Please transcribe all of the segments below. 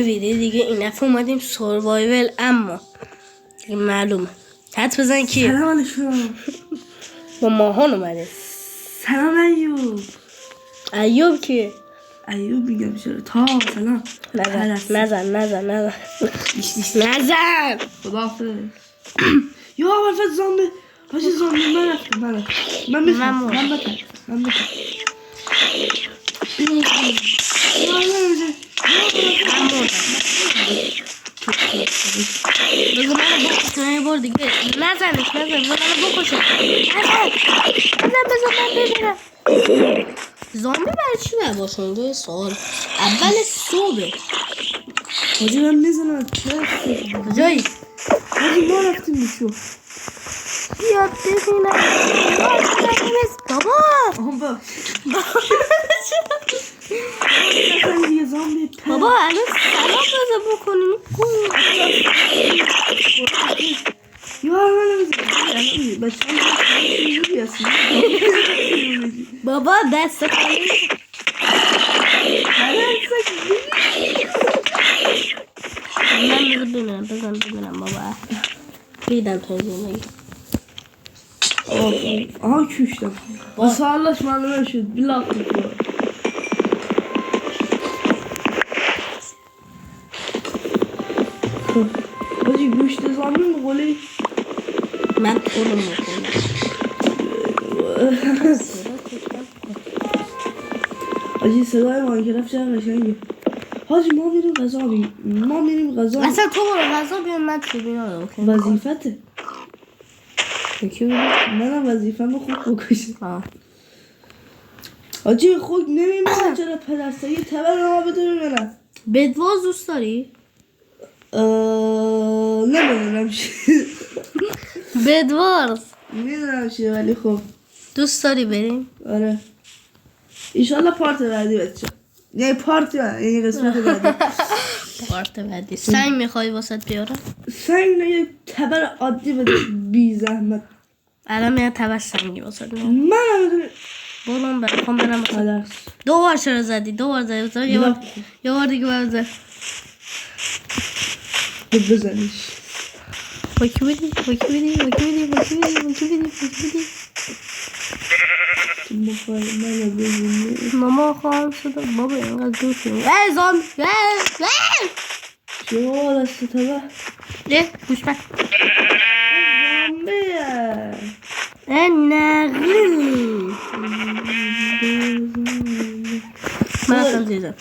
ویدیو دیگه این دفعه اومدیم سروایول، اما دیگه معلومه حد بزن کیه. سلام علیکم. با ماهان اومده. سلام ایوب. ایوب کیه؟ ایوب میگم چرا تا سلام. نزن خداحافظ. یا اول فت زامبه هاچی زامبه من رفتم من بتر بگو منو بکشن یه بار دیگه. نزنش بگو منو بکشن. بزن من ببینم زامبی برای چی باید باشه اونجا؟ یه سوال اول صبح حاجی من میزنم کجایی؟ حاجی ما رفتیم میشو بیاد ببینم بابا آهم با یه زامبی بابا الان سلام بزن بکنیم یا من نمیزنم بچه بابا دست خالی من بزنم بابا بیدم تو زندگی. آها کشتم واسه اللهش معلومه شد بلاک بکنم. حاجی گوشت زامبی مغولی من اونو میکنم. حاجی صدای ماینکرافت چقدر قشنگه. حاجی ما میریم غذا اصلا تو برو غذا بیار من تیبینا رو وظیفته. کی بودی؟ منم وظیفه‌مو خوب بکشم. حاجی خود نمی‌دونم چرا پلاستیکی تبر ما بده ببینم. بدواز دوست داری؟ نمیدونم چی. بدواز نمیدونم چی ولی خب دوست داری بریم؟ آره ایشالله پارت بعدی بچه یعنی پارت یعنی قسمت بعدی پارت بعدی سنگ میخوای واسط بیارم؟ سنگ نه یه تبر عادی بده بی زحمت. الان میاد تبر سنگی واسط میارم. من برام بخوام برم خلاص. دو بار چرا زدی؟ دو بار زدی یه بار دیگه بزن. بزنیش وکی بدی ماما خواهم شده بابا اینقدر دور شده. ای زامبی چه دست تبر گوش من زامبیه نقل من اصلا دیدم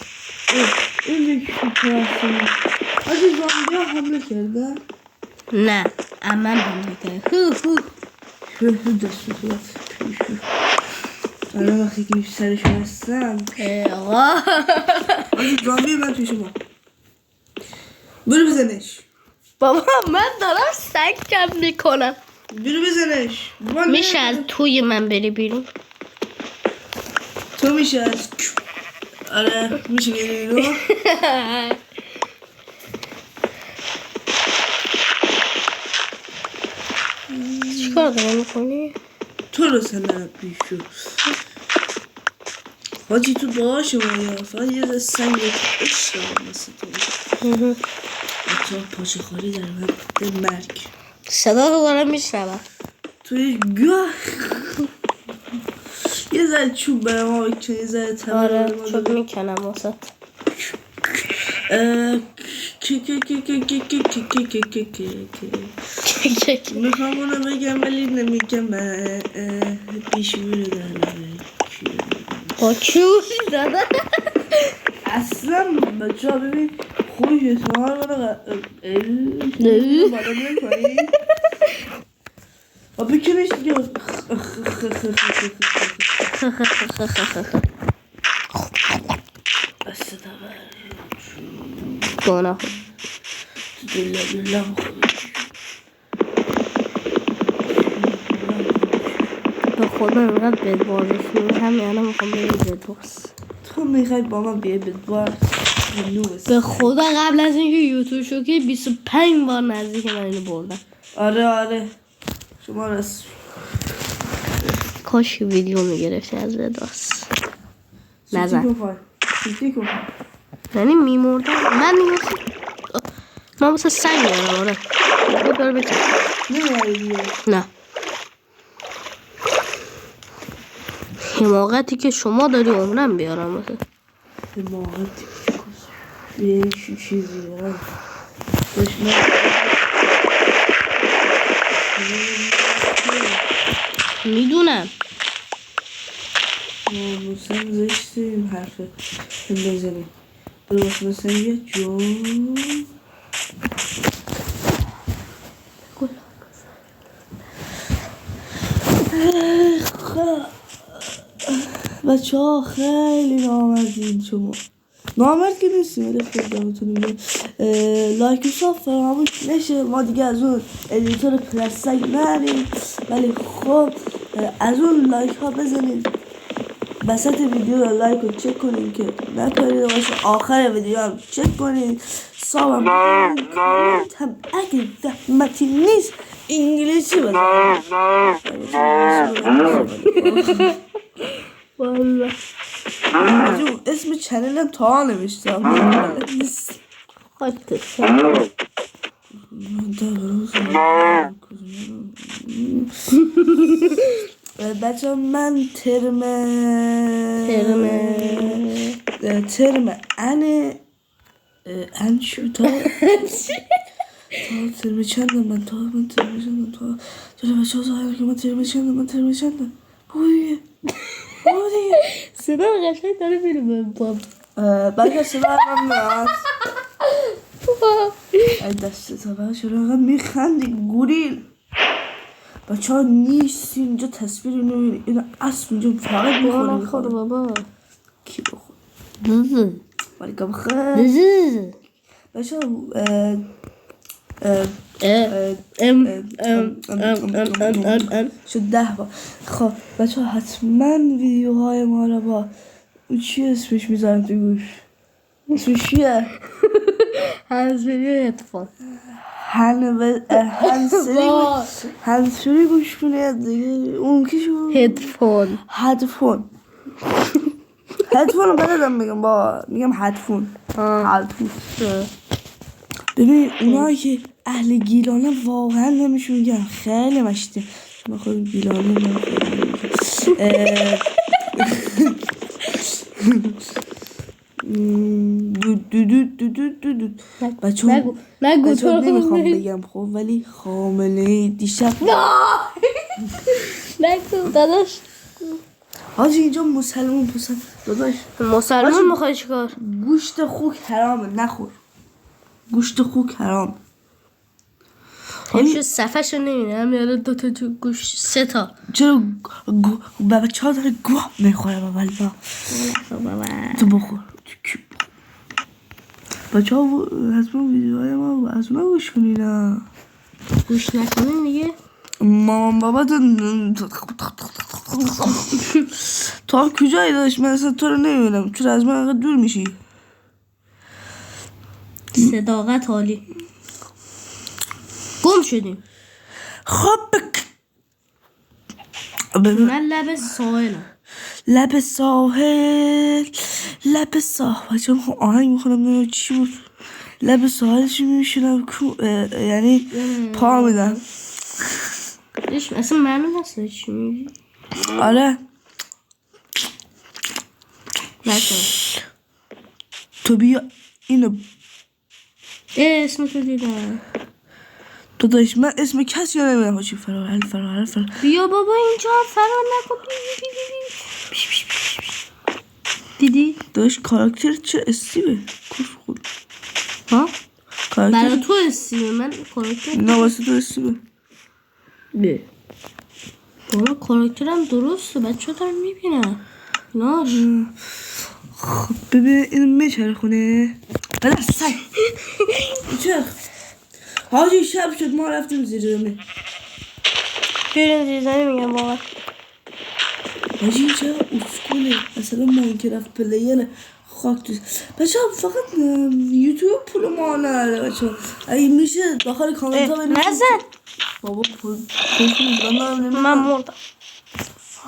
این یکی پرستونه حاجی زامبی ها حمله کرده نه امن حمله کرده شو دست بخورد الان وقتی که سرشون هستم آقا حاجی زامبی من توی شما برو بزنش بابا من دارم سگ کم میکنم. برو بزنش میشه از توی من بری بیرون؟ تو میشه از آره میشه بری بیرون. چیکار داری میکنی؟ تو رو سنم پیشو حاجی تو باشه باید فقط یه سنگ عشق دارم مثل تو تو پاچه خاری در من به مرگ صدا رو دارم میشنوم. توی گاه یه ذره چوب برای ما بکنی یه ذره تبر آره چوب میکنم واسط. میخوام اونو بگم ولی نمیگم بیشوره با چوب داده اصلا بچه ها ببین خوش سوال بالا میکنی و بکنش دیگه گناه به خدا اینقدر بدبازشون همین الان میخوام بریم بدباز. تو میخوای با من بیای بدباز به خدا قبل از اینکه یوتیوب شو که 25 بار نزدیک من اینو بردم. آره شما راست کاش ویدیو میگرفتی از بدباز. نزن یعنی میمردم من واسه سنگ میارم. آره ببر بکن. نمیاری دیگه. نه حماقتی که شما داری عمرم بیارم واسه حماقتی یه چیزی دارم دشمن میدونم ناموسم زشته این حرفه بزنیم درست مثل یه جو بچه ها خیلی نامردین شما نامرد که نیستیم ولی خود دامتون میگه لایک و ساب فراموش نشه ما دیگه از اون ادیتور پلستک نریم ولی خب از اون لایک ها بزنید وسط ویدیو رو لایک رو چک کنید که نکارید باشه آخر ویدیو هم چک کنید ساب هم هم اگه زحمتی نیست انگلیسی بزنید والله اسم چنلم تا نوشتم خاطر بچه من ترم ان شو تا ترم چندم من ترم چندم بچه ها ظاهر که من ترم چندم بودیه صدا قشنگ داره میره باب بچه صدا هم میاد ای دسته تا بچه رو هم میخندی گوریل بچه ها نیست اینجا تصویر نمیبینی این اسب اینجا فقط نخور بابا کی بخور دوزه ولیکم خیر دوزه بچه شد 10 بار خب بچه ها حتما ویدیوهای ما رو با چی اسمش میذارم تو گوش اسمش چیه؟ هنسفری هدفون هنسفری گوش کنه دیگه اون که شو هدفون هدفون رو بلدم میگم با میگم هدفون ببین اونایی که اهل گیلانه واقعا نمیشون میگن خیلی مشته شما خود گیلانه بچه نگو تو نمیخوام بگم خب ولی خامنه دیشب نگو داداش حاجی اینجا مسلمون پسند داداش مسلمون میخوای چیکار گوشت خوک حرامه نخور گوشت خوک حرام همیشه صفحشو نمیدونم یاره 2 تا گوشت 3 تا چرا بچه ها داره گوه میخوره بابا تو بخور بچه ها حتما ویدیوهای ما از ما گوش کنین گوش نکنین دیگه مامان بابا تا کجایی داشت من اصلا تو رو نمیبینم چرا از من انقدر دور میشی صداقت عالی گم شدیم خب من لب ساحلم لب ساحل بچه هم آهنگ میخونم نمیم چی بود لب ساحل چی میشونم یعنی پا میدم اصلا معلوم هست چی میگی آره نکن تو بیا اینو اسم تو دیدم تو داشت من اسم کسی رو نمیدم هاشی فرار بیا بابا اینجا فرار نکن دیدی؟ داشت کاراکتر چه استیبه کس خود ها؟ کاراکتر برای تو استیبه من کاراکتر نه واسه تو استیبه نه بابا کاراکترم درسته بچه ها دارم میبینم ناش خب ببین اینو میچره خونه بله سای چه حاجی شب شد ما رفتیم زیر زمین بریم زیر زمین میگم بابا حاجی چه اسکوله مثلا ماینکرافت پلیره خاک توش بچه ها فقط یوتیوب پول ما نرده بچه ها اگه میشه داخل کامنت ها بنویسید نزن بابا پول من مردم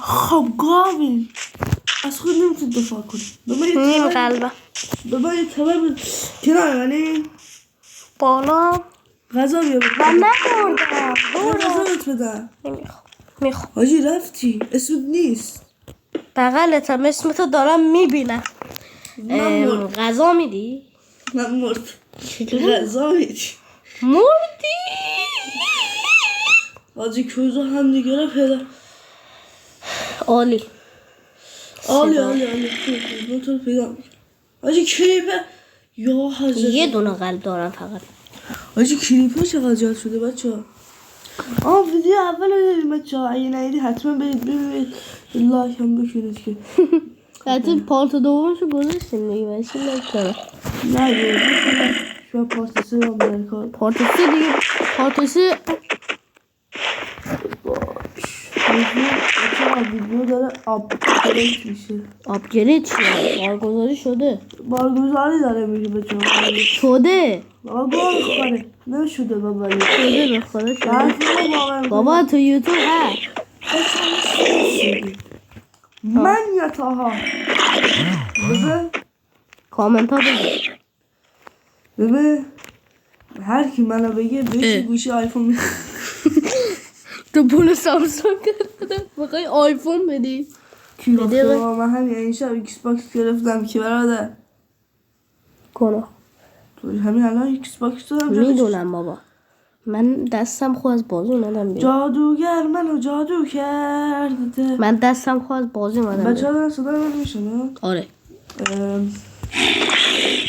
خب گاوین از خود نمیتونید دفاع کنید نیم قلبه بابا یه تبر بود کنار منی بالا غذا بیا من نموردم غذا بهت بدم میخوام حاجی رفتی اسمت نیست بغلتم اسمتو دارم میبینم من مرد غذا میدی؟ من مرد چجوری؟ غذا میدی مردی؟ حاجی کجا هم دیگه رو پیدا عالی عالی من تو رو پیدا میکنم حاجی کلیپه یا حضرت یه دونه قلب دارم فقط حاجی کلیپه چقدر جالب شده بچه ها ویدیو اول رو دیدیم بچه ها اگه ندیدی حتما برید ببینید لایک هم بکنید که حتی پارت دومشو گذاشتیم دیگه بچه نکنم نه شما پارت سه هم در کار پارت سه دیگه پارت سه ویدیو داره آپدیت میشه آپگرید شده بارگذاری شده بارگذاری داره میشه بچه ها شده بابا بخوره نشده بابا شده به خدا شده بابا تو یوتیوب هست من یا تاها ببین کامنت ها بگیر ببین هر کی منو بگه بهش گوشی آیفون میده تو پول سامسونگ کرده بخوای آیفون بدی کی گفته بابا من همین این شب ایکس باکس گرفتم که برادر کنه تو همین الان ایکس باکس دارم میدونم بابا من دستم خود از بازی اومدم بیرون جادوگر منو جادو کرده من دستم خود از بازی اومدم بچه ها دارن صدا من میشنه آره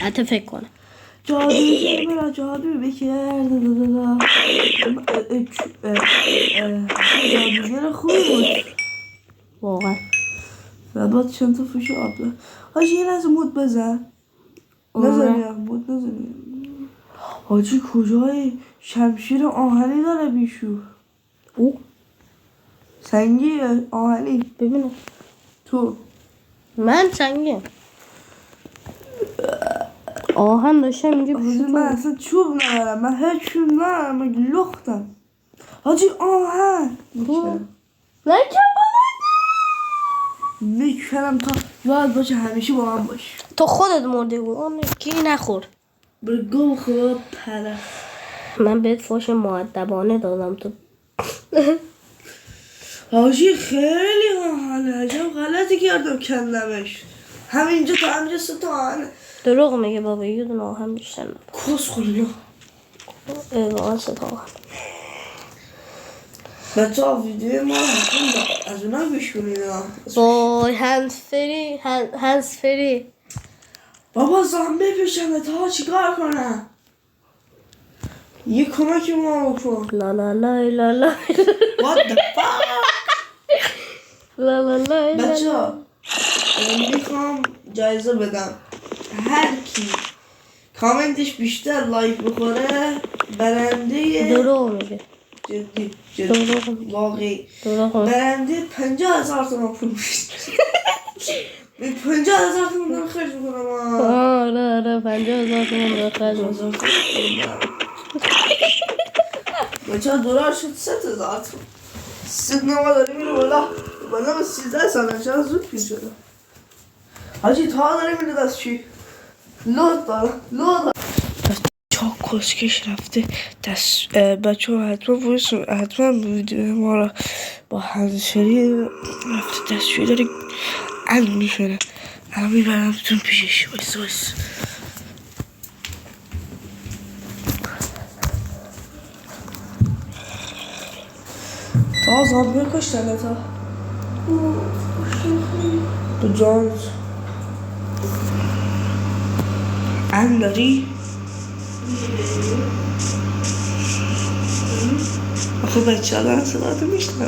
حتی فکر کنه جادوگر منو جادو بکرده جادوگر خوبی بود واقعا و بعد چند تا فوش آب داد حاجی یه لحظه مود بزن نزنیم مود نزنیم حاجی کجایی شمشیر آهنی داره بیشو او سنگی آهنی ببینم تو من سنگیم آهن داشتم اینجا حاجی من اصلا چوب ندارم من هیچ چوب ندارم من لختم حاجی آهن میکنم تا یاد باشه همیشه با من باش تو خودت مرده بود اون کی نخور برگو خوب پره من بهت فاش مؤدبانه دادم تو حاجی خیلی آهنه عجب غلطی کردم کندمش همینجا تا همینجا سه تا آهنه دروغ میگه بابا یه دونه آهن بیشتر ندارم کس خوری واقعا سه تا آهن بچه ها ویدیو ما از اونا گوش کنید وای هنز فری بابا زامبی پیشمه تا چیکار کنم یه کمکی ما بکن لا لا لا لا لا What the fuck لا لا لا بچه ها میخوام جایزه بدم هر کی کامنتش بیشتر لایک بخوره برنده دروغ میگه جدی واقعی برنده 50,000 تومان پول میشه 50,000 تومان دارم خرج میکنم آره 50,000 تومان دارم خرج میکنم بچه ها دلار شد 3,000 تومان 3 داره میره بالا به 13 ساله چرا زود پیر شده حاجی تا داره میره دست چی لود دارم چا کسکش رفته دست بچه ها حتما ویدیو ما را با هنسفری رفته دستشوی داره اند میشونه الان میبرم بتون پیشش وایس تا زامبه کشتنه تا تو جانت اند داری؟ آخه بچه ها دارن صدا تو میشنون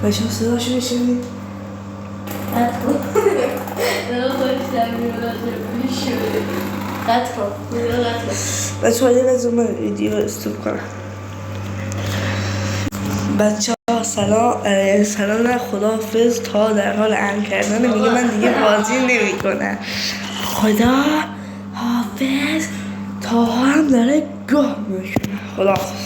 بچه ها صدا شو بشنید بچه ها یه لحظه من ویدیو استوب کنم بچه ها سلام نه خداحافظ تا در حال اند کردن میگه من دیگه بازی نمی کنم خدا حافظ تا هم داره گاه میکنه خداحافظ